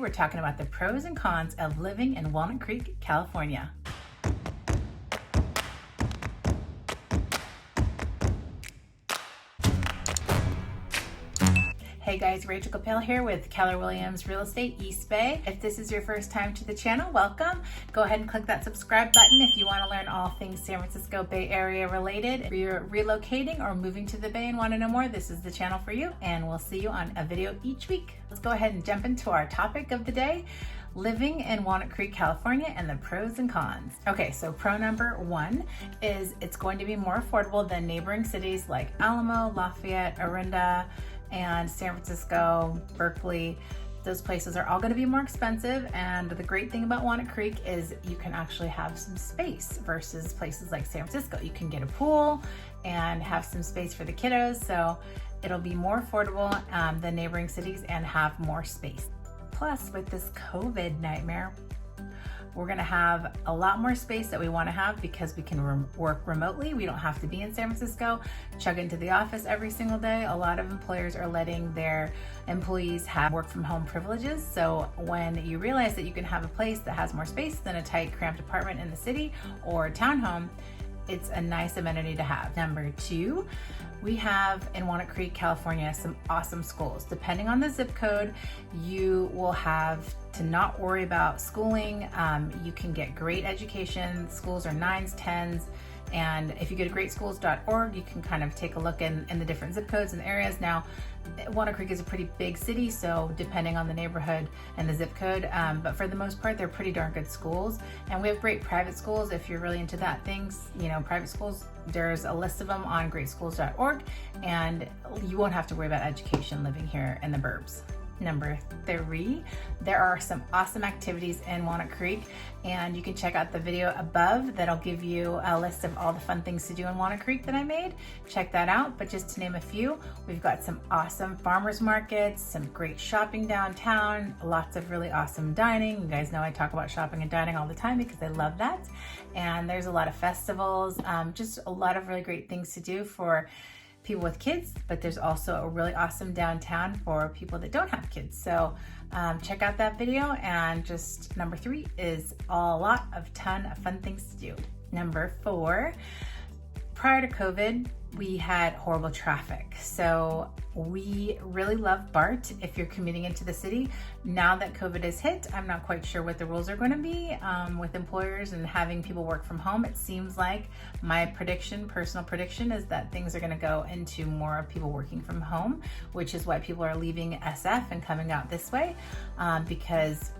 We're talking about the pros and cons of living in Walnut Creek, California. Hey guys, Rachel Capel here with Keller Williams Real Estate East Bay. If this is your first time to the channel, welcome. Go ahead and click that subscribe button if you want to learn all things San Francisco Bay Area related. If you're relocating or moving to the Bay and want to know more, this is the channel for you, and we'll see you on a video each week. Let's go ahead and jump into our topic of the day: living in Walnut Creek, California, and the pros and cons. Okay, so pro number one is it's going to be more affordable than neighboring cities like Alamo, Lafayette, Orinda, and San Francisco, Berkeley. Those places are all going to be more expensive, and the great thing about Walnut Creek is you can actually have some space versus places like San Francisco. You can get a pool and have some space for the kiddos, so it'll be more affordable than neighboring cities and have more space. Plus, with this COVID nightmare, we're gonna have a lot more space that we wanna have because we can work remotely. We don't have to be in San Francisco, chug into the office every single day. A lot of employers are letting their employees have work from home privileges. So when you realize that you can have a place that has more space than a tight, cramped apartment in the city or a townhome, it's a nice amenity to have. Number two, we have in Walnut Creek, California, some awesome schools. Depending on the zip code, you will have to not worry about schooling. You can get great education. Schools are 9s, 10s, and if you go to greatschools.org, you can kind of take a look in the different zip codes and areas. Now, Walnut Creek is a pretty big city, so depending on the neighborhood and the zip code, but for the most part, they're pretty darn good schools. And we have great private schools if you're really into that things, private schools. There's a list of them on greatschools.org, and you won't have to worry about education living here in the burbs. Number three, there are some awesome activities in Walnut Creek, and you can check out the video above that'll give you a list of all the fun things to do in Walnut Creek that I made. Check that out. But just to name a few, we've got some awesome farmers markets, some great shopping downtown, lots of really awesome dining. You guys know I talk about shopping and dining all the time because I love that. And there's a lot of festivals, just a lot of really great things to do for people with kids, but there's also a really awesome downtown for people that don't have kids. So check out that video. And just number three is a lot of ton of fun things to do. Number four, prior to COVID, we had horrible traffic. So we really love BART if you're commuting into the city. Now that COVID has hit, I'm not quite sure what the rules are going to be with employers and having people work from home. It seems like my personal prediction is that things are going to go into more of people working from home, which is why people are leaving SF and coming out this way because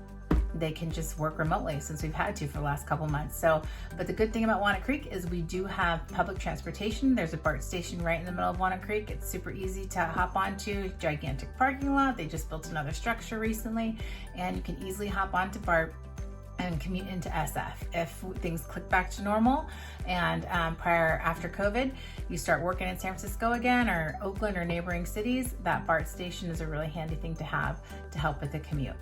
they can just work remotely since we've had to for the last couple months. So, but the good thing about Walnut Creek is we do have public transportation. There's a BART station right in the middle of Walnut Creek. It's super easy to hop onto. Gigantic parking lot. They just built another structure recently, and you can easily hop onto BART and commute into SF. If things click back to normal and after COVID, you start working in San Francisco again or Oakland or neighboring cities, that BART station is a really handy thing to have to help with the commute.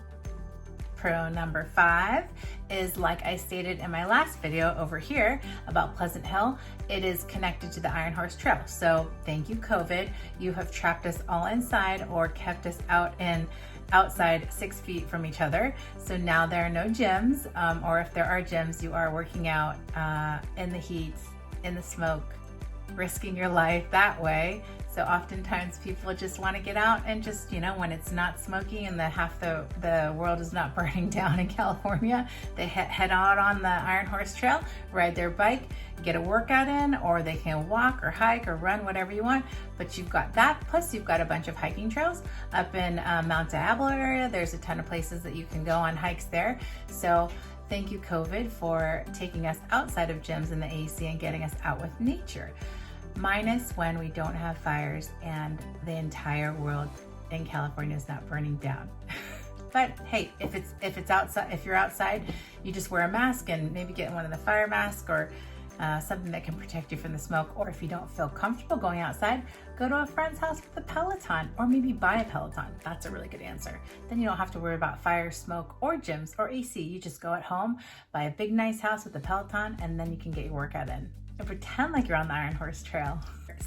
Pro number five is, like I stated in my last video over here about Pleasant Hill, it is connected to the Iron Horse Trail. So thank you, COVID. You have trapped us all inside or kept us outside 6 feet from each other. So now there are no gyms, or if there are gyms, you are working out in the heat, in the smoke, risking your life that way. So oftentimes people just want to get out and just, when it's not smoky and half the world is not burning down in California, they head out on the Iron Horse Trail, ride their bike, get a workout in, or they can walk or hike or run, whatever you want. But you've got that, plus you've got a bunch of hiking trails up in Mount Diablo area. There's a ton of places that you can go on hikes there. So thank you, COVID, for taking us outside of gyms and the AC and getting us out with nature. Minus when we don't have fires and the entire world in California is not burning down. But hey, if you're outside, you just wear a mask and maybe get one of the fire masks or something that can protect you from the smoke. Or if you don't feel comfortable going outside, go to a friend's house with a Peloton, or maybe buy a Peloton. That's a really good answer. Then you don't have to worry about fire, smoke, or gyms or AC. You just go at home, buy a big nice house with a Peloton, and then you can get your workout in. and pretend like you're on the Iron Horse Trail.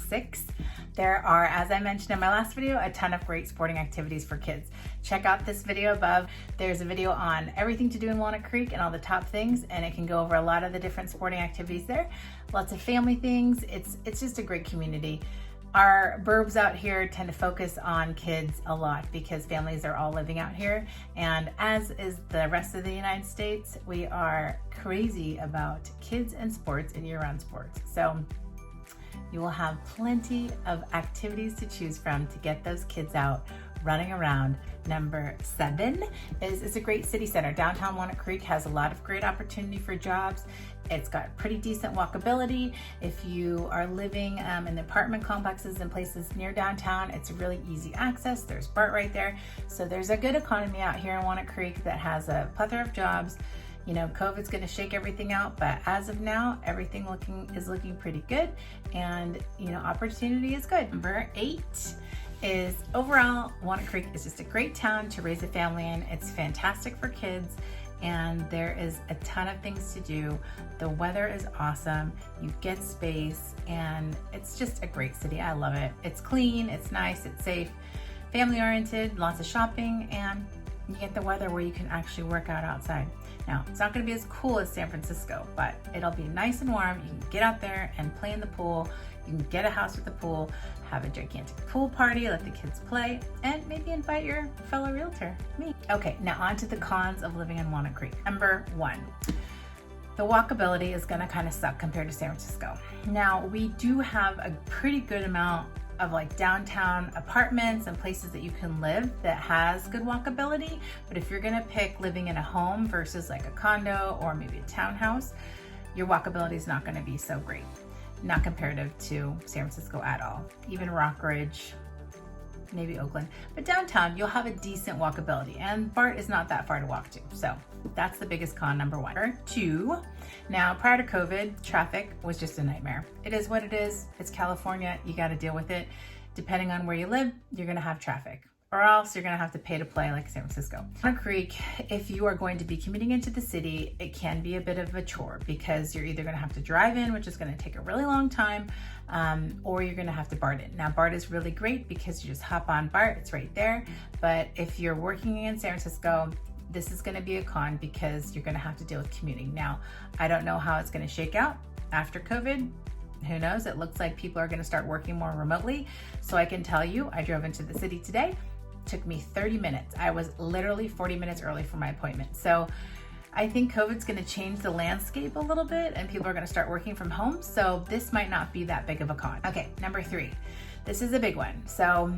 6, there are, as I mentioned in my last video, a ton of great sporting activities for kids. Check out this video above. There's a video on everything to do in Walnut Creek and all the top things, and it can go over a lot of the different sporting activities there. Lots of family things. It's just a great community. Our burbs out here tend to focus on kids a lot because families are all living out here, and as is the rest of the United States, we are crazy about kids and sports and year-round sports. So you will have plenty of activities to choose from to get those kids out running around. Number 7 is it's a great city center. Downtown Walnut Creek has a lot of great opportunity for jobs. It's got pretty decent walkability. If you are living in the apartment complexes and places near downtown, it's really easy access. There's BART right there. So there's a good economy out here in Walnut Creek that has a plethora of jobs. You know, COVID's gonna shake everything out, but as of now, everything is looking pretty good, and you know, opportunity is good. Number 8 is overall, Walnut Creek is just a great town to raise a family in. It's fantastic for kids, and there is a ton of things to do. The weather is awesome, you get space, and it's just a great city. I love it. It's clean, it's nice, it's safe, family oriented, lots of shopping, and you get the weather where you can actually work out outside. Now, it's not gonna be as cool as San Francisco, but it'll be nice and warm. You can get out there and play in the pool. You can get a house with a pool, have a gigantic pool party, let the kids play, and maybe invite your fellow realtor, me. Okay, now on to the cons of living in Walnut Creek. Number 1, the walkability is gonna kind of suck compared to San Francisco. Now, we do have a pretty good amount of like downtown apartments and places that you can live that has good walkability. But if you're gonna pick living in a home versus like a condo or maybe a townhouse, your walkability is not gonna be so great. Not comparative to San Francisco at all. Even Rockridge, maybe Oakland. But downtown, you'll have a decent walkability, and BART is not that far to walk to. So that's the biggest con, number 1. Number 2, now prior to COVID, traffic was just a nightmare. It is what it is. It's California, you gotta deal with it. Depending on where you live, you're gonna have traffic, or else you're gonna have to pay to play like San Francisco. Walnut Creek, if you are going to be commuting into the city, it can be a bit of a chore because you're either gonna have to drive in, which is gonna take a really long time, or you're gonna have to BART in. Now, BART is really great because you just hop on BART, it's right there. But if you're working in San Francisco, this is gonna be a con because you're gonna have to deal with commuting. Now, I don't know how it's gonna shake out after COVID. Who knows? It looks like people are gonna start working more remotely. So I can tell you, I drove into the city today. Took me 30 minutes. I was literally 40 minutes early for my appointment. So I think COVID's gonna change the landscape a little bit and people are gonna start working from home. So this might not be that big of a con. Okay, number 3. This is a big one. So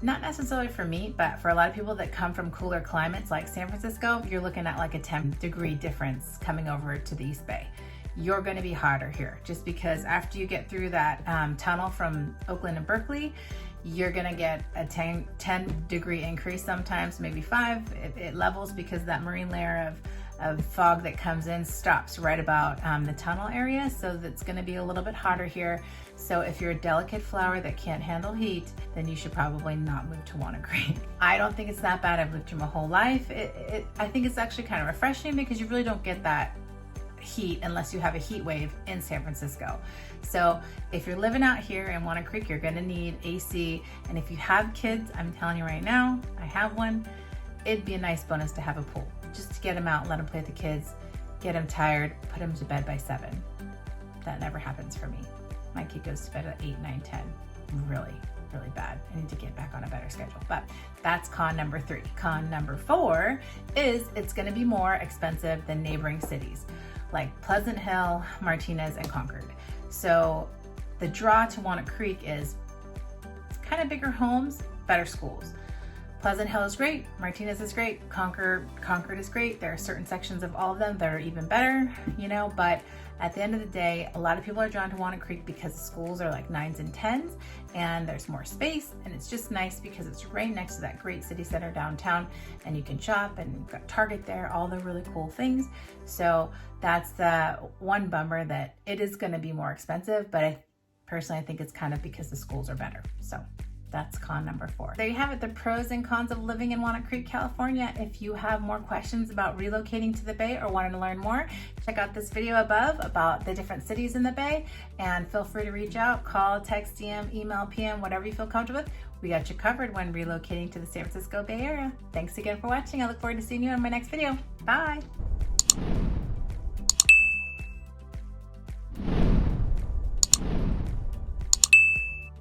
not necessarily for me, but for a lot of people that come from cooler climates like San Francisco, you're looking at like a 10-degree difference coming over to the East Bay. You're gonna be hotter here just because after you get through that tunnel from Oakland and Berkeley, you're gonna get a 10-degree increase sometimes, maybe 5. It levels because that marine layer of fog that comes in stops right about the tunnel area. So that's gonna be a little bit hotter here. So if you're a delicate flower that can't handle heat, then you should probably not move to Walnut Creek. I don't think it's that bad. I've lived here my whole life. I think it's actually kind of refreshing because you really don't get that heat unless you have a heat wave in San Francisco. So if you're living out here in Walnut Creek, you're gonna need AC. And if you have kids, I'm telling you right now, I have one, it'd be a nice bonus to have a pool. Just to get them out, let them play with the kids, get them tired, put them to bed by 7. That never happens for me. My kid goes to bed at 8, 9, 10. Really, really bad. I need to get back on a better schedule. But that's con number 3. Con number 4 is it's gonna be more expensive than neighboring cities like Pleasant Hill, Martinez, and Concord. So the draw to Walnut Creek is it's kind of bigger homes, better schools. Pleasant Hill is great, Martinez is great, Concord is great. There are certain sections of all of them that are even better, you know, but at the end of the day, a lot of people are drawn to Walnut Creek because the schools are like 9s and 10s and there's more space, and it's just nice because it's right next to that great city center downtown and you can shop and you've got Target there, all the really cool things. So that's the one bummer, that it is gonna be more expensive, but I personally think it's kind of because the schools are better. So That's con number 4. There you have it, the pros and cons of living in Walnut Creek, California. If you have more questions about relocating to the Bay or wanting to learn more, check out this video above about the different cities in the Bay, and feel free to reach out, call, text, DM, email, PM, whatever you feel comfortable with. We got you covered when relocating to the San Francisco Bay Area. Thanks again for watching. I look forward to seeing you in my next video. Bye.